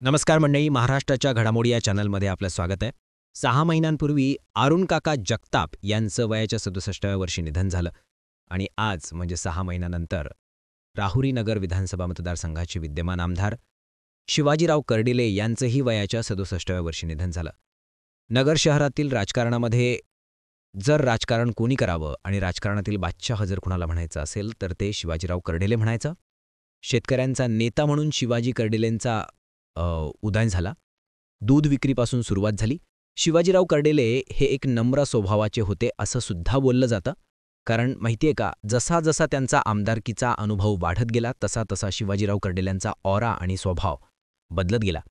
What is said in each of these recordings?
नमस्कार मंडळी, महाराष्ट्राच्या घडामोडी या चॅनलमध्ये आपलं स्वागत आहे. 6 महिन्यांपूर्वी अरुण काका जगताप यांचं वयाच्या 67व्या वर्षी निधन झालं आणि आज म्हणजे 6 महिन्यानंतर राहुरी नगर विधानसभा मतदारसंघाचे विद्यमान आमदार शिवाजीराव कर्डिले यांचंही वयाच्या 67व्या वर्षी निधन झालं. नगर शहरातील राजकारणामध्ये जर राजकारण कोणी करावं आणि राजकारणातील बादशाह जर कुणाला म्हणायचं असेल तर ते शिवाजीराव कर्डिले म्हणायचं. शेतकऱ्यांचा नेता म्हणून शिवाजी कर्डिलेंचा उदय झाला. दूध विक्रीपासून सुरुवात झाली. शिवाजीराव कर्डिले हे एक नम्र स्वभावाचे होते असं सुद्धा बोललं जातं. कारण माहिती आहे का, जसा जसा त्यांचा आमदारकीचा अनुभव वाढत गेला तसा तसा शिवाजीराव कर्डिलेंचा ऑरा आणि स्वभाव बदलत गेला.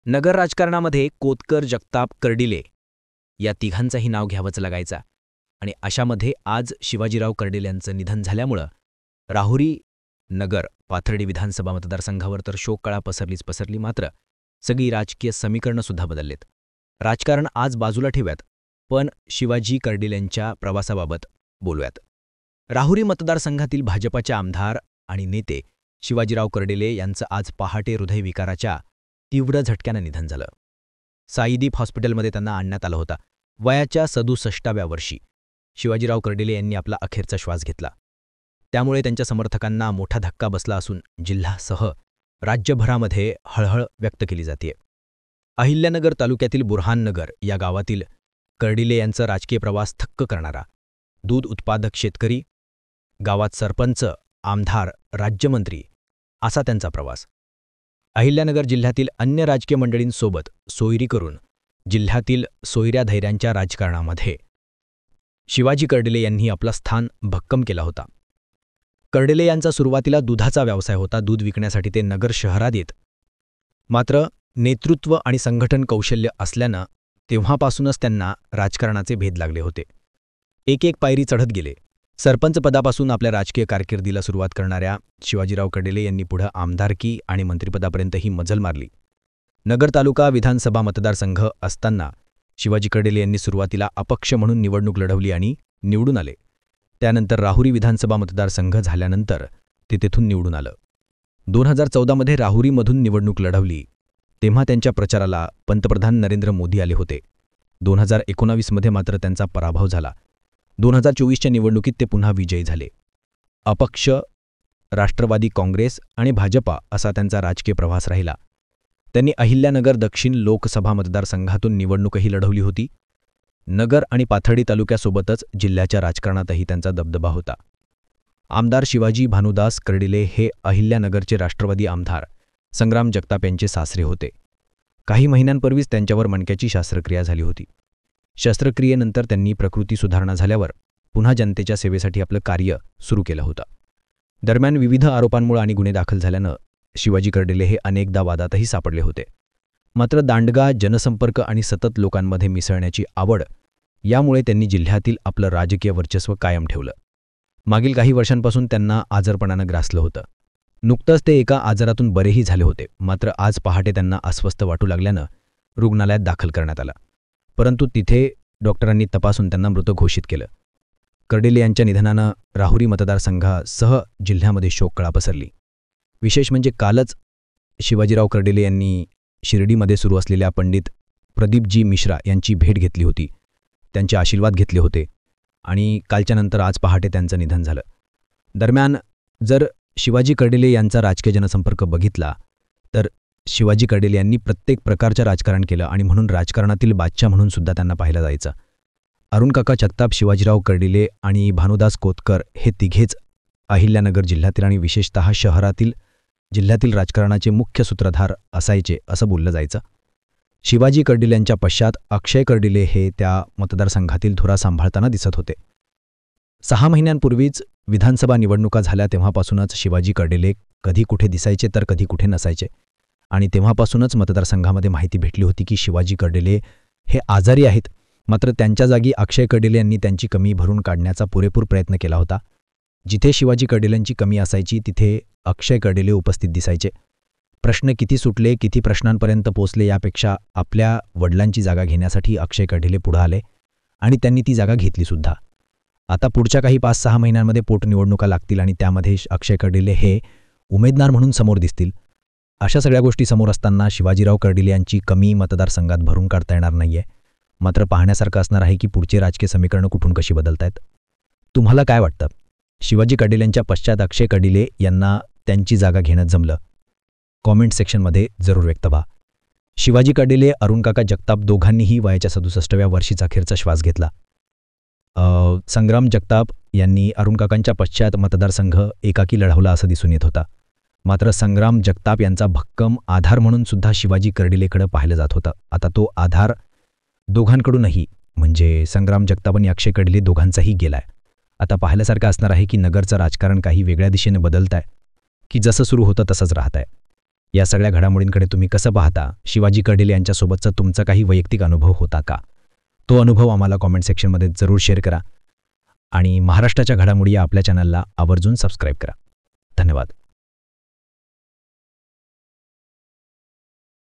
नगर राजकारणामध्ये कोतकर, जगताप, कर्डिले या तिघांचंही नाव घ्यावंच लागायचं आणि अशामध्ये आज शिवाजीराव कर्डिलेंचं निधन झाल्यामुळं राहुरी नगर पाथर्डी विधानसभा मतदारसंघावर तर शोककळा पसरली. मात्र सगळी राजकीय समीकरणंसुद्धा बदललेत. राजकारण आज बाजूला ठेवूयात, पण शिवाजी कर्डिलेंच्या प्रवासाबाबत बोलूयात. राहुरी मतदारसंघातील भाजपाचे आमदार आणि नेते शिवाजीराव कर्डिले यांचं आज पहाटे हृदयविकाराच्या तीव्र झटक्यानं निधन झालं. साईदीप हॉस्पिटलमध्ये त्यांना आणण्यात आलं होतं. वयाच्या 67व्या वर्षी शिवाजीराव कर्डिले यांनी आपला अखेरचा श्वास घेतला. त्यामुळे त्यांच्या समर्थकांना मोठा धक्का बसला असून जिल्ह्यासह राज्यभरामध्ये हळहळ व्यक्त केली जाते. अहिल्यानगर तालुक्यातील बुरहाननगर या गावातील कर्डिले यांचा राजकीय प्रवास थक्क करणारा. दूध उत्पादक शेतकरी, गावात सरपंच, आमदार, राज्यमंत्री असा त्यांचा प्रवास. अहिल्यानगर जिल्ह्यातील अन्य राजकीय मंडळींसोबत सोयरी करून जिल्ह्यातील सोयऱ्या-धैर्यांच्या राजकारणामध्ये शिवाजी कर्डिले यांनी आपला स्थान भक्कम केला होता. कर्डिले यांचा सुरुवातीला दुधाचा व्यवसाय होता. दूध विकण्यासाठी ते नगर शहरात येत. मात्र नेतृत्व आणि संघटन कौशल्य असल्यानं तेव्हापासूनच त्यांना राजकारणाचे भेद लागले होते. एक एक पायरी चढत गेले. सरपंच पदापासून आपल्या राजकीय कारकिर्दीला सुरुवात करणाऱ्या शिवाजीराव कर्डिले यांनी पुढं आमदारकी आणि मंत्रिपदापर्यंतही मजल मारली. नगर तालुका विधानसभा मतदारसंघ असताना शिवाजी कर्डिले यांनी सुरुवातीला अपक्ष म्हणून निवडणूक लढवली आणि निवडून आले. त्यानंतर राहुरी विधानसभा मतदारसंघ झाल्यानंतर ते तेथून निवडून आलं. 2014मध्ये राहुरीमधून निवडणूक लढवली तेव्हा त्यांच्या प्रचाराला पंतप्रधान नरेंद्र मोदी आले होते. 2019मध्ये मात्र त्यांचा पराभव झाला. 2024च्या निवडणुकीत ते पुन्हा विजयी झाले. अपक्ष, राष्ट्रवादी काँग्रेस आणि भाजपा असा त्यांचा राजकीय प्रवास राहिला. त्यांनी अहिल्यानगर दक्षिण लोकसभा मतदारसंघातून निवडणूकही लढवली होती. नगर आणि पाथर्डी तालुक्यासोबतच जिल्ह्याच्या राजकारणातही त्यांचा दबदबा होता. आमदार शिवाजी भानुदास कर्डिले हे अहिल्यानगरचे राष्ट्रवादी आमदार संग्राम जगताप यांचे सासरे होते. काही महिन्यांपूर्वीच त्यांच्यावर मणक्याची शस्त्रक्रिया झाली होती. शस्त्रक्रियेनंतर त्यांनी प्रकृती सुधारणा झाल्यावर पुन्हा जनतेच्या सेवेसाठी आपलं कार्य सुरू केलं होतं. दरम्यान विविध आरोपांमुळे आणि गुन्हे दाखल झाल्यानं शिवाजी कर्डिले हे अनेकदा वादातही सापडले होते. मात्र दांडगा, जनसंपर्क आणि सतत लोकांमध्ये मिसळण्याची आवड यामुळे त्यांनी जिल्ह्यातील आपलं राजकीय वर्चस्व कायम ठेवलं. मागील काही वर्षांपासून त्यांना आजारपणानं ग्रासलं होतं. नुकतंच ते एका आजारातून बरेही झाले होते. मात्र आज पहाटे त्यांना अस्वस्थ वाटू लागल्यानं रुग्णालयात दाखल करण्यात आलं. परंतु तिथे डॉक्टरांनी तपासून त्यांना मृत घोषित केलं. कर्डिले यांच्या निधनानं राहुरी मतदारसंघासह जिल्ह्यामध्ये शोककळा पसरली. विशेष म्हणजे कालच शिवाजीराव कर्डिले यांनी शिर्डीमध्ये सुरू असलेल्या पंडित प्रदीपजी मिश्रा यांची भेट घेतली होती. त्यांचे आशीर्वाद घेतले होते आणि कालच्यानंतर आज पहाटे त्यांचं निधन झालं. दरम्यान जर शिवाजी कर्डिले यांचा राजकीय जनसंपर्क बघितला तर शिवाजी कर्डिले यांनी प्रत्येक प्रकारचं राजकारण केलं आणि म्हणून राजकारणातील बादशाह म्हणून सुद्धा त्यांना पाहिलं जायचं. अरुण काका जगताप, शिवाजीराव कर्डिले आणि भानुदास कोतकर हे तिघेच अहिल्यानगर जिल्ह्यातील आणि विशेषतः शहरातील जिल्ह्यातील राजकारणाचे मुख्य सूत्रधार असायचे असं बोललं जायचं. शिवाजी कर्डिले यांच्या पश्चात अक्षय कर्डिले हे त्या मतदारसंघातील धुरा सांभाळताना दिसत होते. 6 महिन्यांपूर्वीच विधानसभा निवडणुका झाल्या तेव्हापासूनच शिवाजी कर्डिले कधी कुठे दिसायचे तर कधी कुठे नसायचे आणि तेव्हापासूनच मतदारसंघामध्ये माहिती भेटली होती की शिवाजी कर्डिले हे आजारी आहेत. मात्र त्यांच्या जागी अक्षय कर्डिले यांनी त्यांची कमी भरून काढण्याचा पुरेपूर प्रयत्न केला होता. जिथे शिवाजी कर्डिलेंची कमी असायची तिथे अक्षय कर्डिले उपस्थित दिसायचे. प्रश्न किती सुटले, किती प्रश्नांपर्यंत पोचले यापेक्षा आपल्या वडिलांची जागा घेण्यासाठी अक्षय कर्डिले पुढे आले आणि त्यांनी ती जागा घेतलीसुद्धा. आता पुढच्या काही 5-6 महिन्यांमध्ये पोटनिवडणुका लागतील आणि त्यामध्ये अक्षय कर्डिले हे उमेदवार म्हणून समोर दिसतील. अशा सगळ्या गोष्टी समोर असताना शिवाजीराव कर्डिले यांची कमी मतदारसंघात भरून काढता येणार नाहीये. मात्र पाहण्यासारखं असणार आहे की पुढचे राजकीय समीकरणं कुठून कशी बदलतायत. तुम्हाला काय वाटतं? शिवाजी कर्डिलेंच्या पश्चात अक्षय कर्डिले यांना त्यांची जागा घेणं जमलं? कॉमेंट सेक्शनमध्ये जरूर व्यक्त व्हा. शिवाजी कर्डिले, अरुणकाका जगताप दोघांनीही वयाच्या 67व्या वर्षीचा अखेरचा श्वास घेतला. संग्राम जगताप यांनी अरुणकाकांच्या पश्चात मतदारसंघ एकाकी लढवला असं दिसून येत होता. मात्र संग्राम जगताप यांचा भक्कम आधार म्हणून सुद्धा शिवाजी कर्डिलेकडे पाहिलं जात होतं. आता तो आधार दोघांकडूनही म्हणजे संग्राम जगताप आणि अक्षय कर्डिले दोघांचाही गेलाय. आता पाहिल्यासारखं असणार आहे की नगरचं राजकारण काही वेगळ्या दिशेने बदलत आहे की जसं सुरू होतं तसंच राहत आहे. या सगळ्या घडामोडींकडे तुम्ही कसं पाहता? शिवाजी कर्डिले यांच्यासोबतचा तुमचा काही वैयक्तिक अनुभव होता का? तो अनुभव आम्हाला कॉमेंट सेक्शनमध्ये जरूर शेअर करा आणि महाराष्ट्राच्या घडामोडी या आपल्या चॅनलला आवर्जून सबस्क्राईब करा. धन्यवाद.